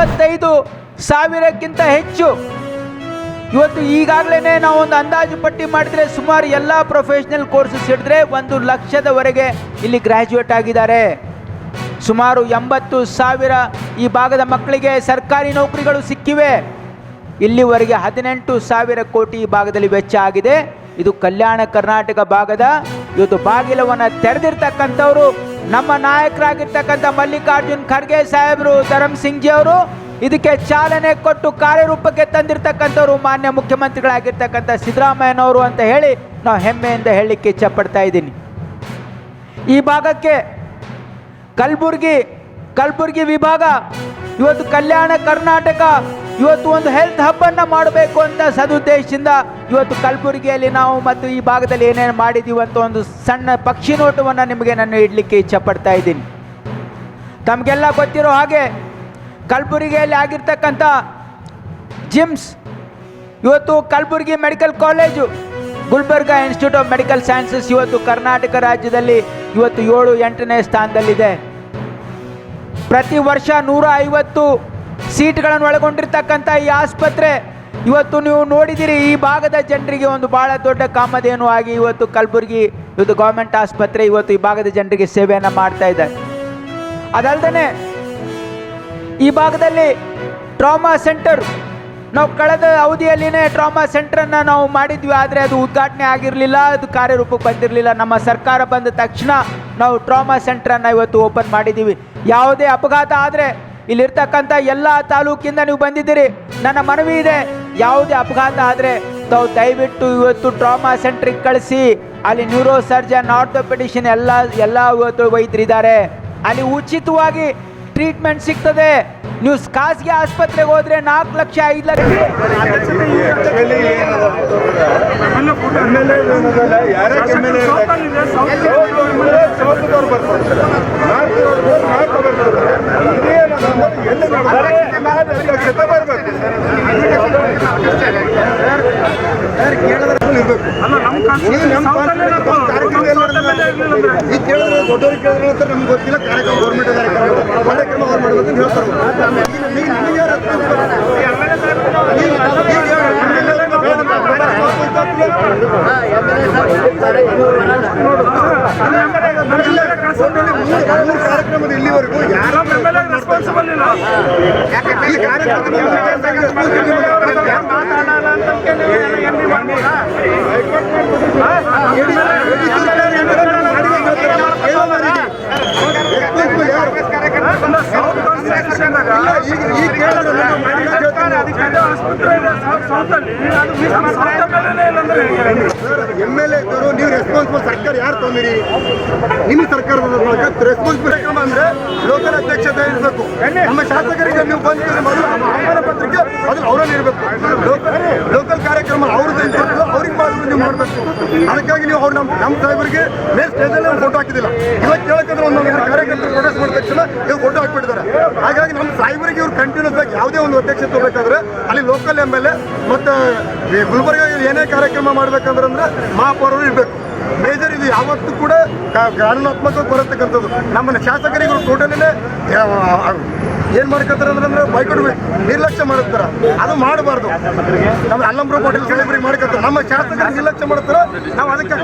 25,000ಕ್ಕಿಂತ ಹೆಚ್ಚು ಇವತ್ತು ಈಗಾಗಲೇ ನಾವು ಒಂದು ಅಂದಾಜು ಪಟ್ಟಿ ಮಾಡಿದರೆ ಸುಮಾರು ಎಲ್ಲ ಪ್ರೊಫೆಷನಲ್ ಕೋರ್ಸಸ್ ಹಿಡಿದ್ರೆ 1,00,000ದವರೆಗೆ ಇಲ್ಲಿ ಗ್ರ್ಯಾಜುಯೇಟ್ ಆಗಿದ್ದಾರೆ. ಸುಮಾರು 80,000 ಈ ಭಾಗದ ಮಕ್ಕಳಿಗೆ ಸರ್ಕಾರಿ ನೌಕರಿಗಳು ಸಿಕ್ಕಿವೆ. ಇಲ್ಲಿವರೆಗೆ 18,000 ಕೋಟಿ ಈ ಭಾಗದಲ್ಲಿ ವೆಚ್ಚ ಆಗಿದೆ. ಇದು ಕಲ್ಯಾಣ ಕರ್ನಾಟಕ ಭಾಗದ ಇವತ್ತು ಬಾಗಿಲವನ್ನು ತೆರೆದಿರ್ತಕ್ಕಂಥವ್ರು ನಮ್ಮ ನಾಯಕರಾಗಿರ್ತಕ್ಕಂಥ ಮಲ್ಲಿಕಾರ್ಜುನ್ ಖರ್ಗೆ ಸಾಹೇಬರು, ಧರಮ್ ಸಿಂಗ್ ಜಿ ಅವರು ಇದಕ್ಕೆ ಚಾಲನೆ ಕೊಟ್ಟು ಕಾರ್ಯರೂಪಕ್ಕೆ ತಂದಿರತಕ್ಕಂಥವ್ರು ಮಾನ್ಯ ಮುಖ್ಯಮಂತ್ರಿಗಳಾಗಿರ್ತಕ್ಕಂಥ ಸಿದ್ದರಾಮಯ್ಯನವರು ಅಂತ ಹೇಳಿ ನಾವು ಹೆಮ್ಮೆಯಿಂದ ಹೇಳಲಿಕ್ಕೆ ಇಚ್ಛಪಡ್ತಾ ಇದ್ದೀನಿ. ಈ ಭಾಗಕ್ಕೆ ಕಲಬುರ್ಗಿ ವಿಭಾಗ ಇವತ್ತು ಕಲ್ಯಾಣ ಕರ್ನಾಟಕ ಇವತ್ತು ಒಂದು ಹೆಲ್ತ್ ಹಬ್ಬನ್ನು ಮಾಡಬೇಕು ಅಂತ ಸದುದ್ದೇಶದಿಂದ ಇವತ್ತು ಕಲಬುರಗಿಯಲ್ಲಿ ನಾವು ಮತ್ತು ಈ ಭಾಗದಲ್ಲಿ ಏನೇನು ಮಾಡಿದ್ದೀವಿ ಅಂತ ಒಂದು ಸಣ್ಣ ಪಕ್ಷಿ ನೋಟವನ್ನು ನಿಮಗೆ ನಾನು ಇಡಲಿಕ್ಕೆ ಇಚ್ಛಪಡ್ತಾ ಇದ್ದೀನಿ. ತಮಗೆಲ್ಲ ಗೊತ್ತಿರೋ ಹಾಗೆ ಕಲಬುರಗಿಯಲ್ಲಿ ಆಗಿರ್ತಕ್ಕಂಥ ಜಿಮ್ಸ್ ಇವತ್ತು Kalaburagi medical college, Gulbarga institute of medical sciences ಇವತ್ತು ಕರ್ನಾಟಕ ರಾಜ್ಯದಲ್ಲಿ ಇವತ್ತು 7-8ನೇ ಸ್ಥಾನದಲ್ಲಿದೆ. ಪ್ರತಿ ವರ್ಷ 150 ಸೀಟ್ಗಳನ್ನು ಒಳಗೊಂಡಿರ್ತಕ್ಕಂಥ ಈ ಆಸ್ಪತ್ರೆ ಇವತ್ತು ನೀವು ನೋಡಿದಿರಿ. ಈ ಭಾಗದ ಜನರಿಗೆ ಒಂದು ಭಾಳ ದೊಡ್ಡ ಕಾಮಧೇನು ಆಗಿ ಇವತ್ತು ಕಲಬುರಗಿ ಇವತ್ತು ಗೌರ್ಮೆಂಟ್ ಆಸ್ಪತ್ರೆ ಇವತ್ತು ಈ ಭಾಗದ ಜನರಿಗೆ ಸೇವೆಯನ್ನು ಮಾಡ್ತಾ ಇದೆ. ಅದಲ್ಲದೆ ಈ ಭಾಗದಲ್ಲಿ ಟ್ರಾಮಾ ಸೆಂಟರ್ ನಾವು ಕಳೆದ ಅವಧಿಯಲ್ಲಿನೇ ಟ್ರಾಮಾ ಸೆಂಟರನ್ನು ನಾವು ಮಾಡಿದ್ವಿ. ಆದರೆ ಅದು ಉದ್ಘಾಟನೆ ಆಗಿರಲಿಲ್ಲ, ಅದು ಕಾರ್ಯರೂಪಕ್ಕೆ ಬಂದಿರಲಿಲ್ಲ. ನಮ್ಮ ಸರ್ಕಾರ ಬಂದ ತಕ್ಷಣ ನಾವು ಟ್ರಾಮಾ ಸೆಂಟರನ್ನು ಇವತ್ತು ಓಪನ್ ಮಾಡಿದ್ದೀವಿ. ಯಾವುದೇ ಅಪಘಾತ ಆದರೆ ಇಲ್ಲಿರ್ತಕ್ಕಂಥ ಎಲ್ಲ ತಾಲೂಕಿಂದ ನೀವು ಬಂದಿದ್ದೀರಿ, ನನ್ನ ಮನವಿ ಇದೆ, ಯಾವುದೇ ಅಪಘಾತ ಆದರೆ ತಾವು ದಯವಿಟ್ಟು ಇವತ್ತು ಟ್ರಾಮಾ ಸೆಂಟ್ರಿಗೆ ಕಳಿಸಿ. ಅಲ್ಲಿ ನ್ಯೂರೋ ಸರ್ಜನ್, ಆರ್ಥೋಪೆಡಿಷನ್ ಎಲ್ಲ ಇವತ್ತು ವೈದ್ಯರಿದ್ದಾರೆ. ಅಲ್ಲಿ ಉಚಿತವಾಗಿ ಟ್ರೀಟ್ಮೆಂಟ್ ಸಿಗ್ತದೆ. ನೀವು ಖಾಸಗಿ ಆಸ್ಪತ್ರೆಗೆ ಹೋದರೆ 4 ಲಕ್ಷ 5 ಲಕ್ಷ ದೊಡ್ಡವ್ರಿಗೆ ಕೇಳಿದ್ರೆ ನಮ್ಗೆ ಗೊತ್ತಿಲ್ಲ. ಕಾರ್ಯಕ್ರಮ ಗೌರ್ಮೆಂಟ್ ಕಾರ್ಯಕ್ರಮ ಅವ್ರು ಮಾಡ್ಬೇಕಂತ ಹೇಳ್ತಾರೆ. ಕಾರ್ಯಕ್ರಮದ ಇಲ್ಲಿವರೆಗೂ ಯಾರು ರೆಸ್ಪಾನ್ಸಿಬಲ್ ಇಲ್ಲ. ಈ ಕಾರ್ಯಕ್ರಮ MLA ಇದ್ದವರು ನೀವು ರೆಸ್ಪಾನ್ಸಿಬಲ್ ಸರ್ಕಾರ ಯಾರು ತೊಂದಿರಿ? ನಿಮ್ಮ ಸರ್ಕಾರದ ರೆಸ್ಪಾನ್ಸಿಬಲ್ ಕಾರ್ಯಕ್ರಮ ಅಂದ್ರೆ ಲೋಕಲ್ ಅಧ್ಯಕ್ಷತೆ ಇರಬೇಕು. ನಮ್ಮ ಶಾಸಕರಿಗೆ ನೀವು ಬಂದಿದ್ರೆ ಮೊದಲು ನಮ್ಮ ಆಹ್ವಾನ ಪತ್ರಿಕೆ ಮೊದಲು ಅವರಲ್ಲಿ ಇರಬೇಕು. ಲೋಕಲ್ ಕಾರ್ಯಕ್ರಮ ಅವ್ರದ್ದು ಅವ್ರಿಗೆ ಮಾಡಿದ್ರೆ ನೀವು ಮಾಡಬೇಕು. ಅದಕ್ಕಾಗಿ ನೀವು ಅವ್ರು ನಮ್ಮ ಸಾಹೇಬರಿಗೆ ಮೇಲ್ ಸ್ಟೇಜಲ್ಲಿ ಒಂದು ಫೋಟೋ ಹಾಕಿದಿಲ್ಲ. ಇವತ್ತು ಕೇಳಕ್ಕಂದ್ರೆ ಒಂದು ಕಾರ್ಯಕರ್ತರು ಪ್ರೊಟೆಸ್ಟ್ ಮಾಡಿದ ತಕ್ಷಣ ಇವ್ರು ಫೋಟೋ ಹಾಕ್ಬಿಟ್ಟಿದ್ದಾರೆ. ಹಾಗಾಗಿ ನಮ್ಮ ಸಾಹೇಬರಿಗೆ ಇವ್ರು ಕಂಟಿನ್ಯೂಸ್ ಆಗಿ ಯಾವುದೇ ಒಂದು ಅಧ್ಯಕ್ಷತೆ ತಗೋಬೇಕಾದ್ರೆ ಅಲ್ಲಿ ಲೋಕಲ್ MLA ಮತ್ತು ಗುಲ್ಬರ್ಗಾದಲ್ಲಿ ಏನೇ ಕಾರ್ಯಕ್ರಮ ಮಾಡ್ಬೇಕಂದ್ರೆ ಮಹಾಪೌರರು ಇರಬೇಕು. ಮೇಜರ್ ಇದು ಯಾವತ್ತೂ ಕೂಡ ಕಾನೂನಾತ್ಮಕವಾಗಿ ಬರತಕ್ಕಂಥದ್ದು. ನಮ್ಮ ಶಾಸಕರಿಗೆ ಟೋಟಲಿನೇ ಏನು ಮಾಡ್ಕೊತಾರೆ ಅಂದ್ರೆ ಬೈಕಟ್ ನಿರ್ಲಕ್ಷ್ಯ ಮಾಡುತ್ತಾರೆ. ಅದು ಮಾಡಬಾರ್ದು. ನಮ್ಮ ಅಲ್ಲಂಬ್ರು ಪಾಟೀಲ್ ಸಾಹೇಬರಿಗೆ ಮಾಡ್ಕೊತಾರೆ. ನಮ್ಮ ಶಾಸಕರಿಗೆ ನಿರ್ಲಕ್ಷ್ಯ ಮಾಡುತ್ತಾರೆ. ನಾವು ಅದಕ್ಕೆ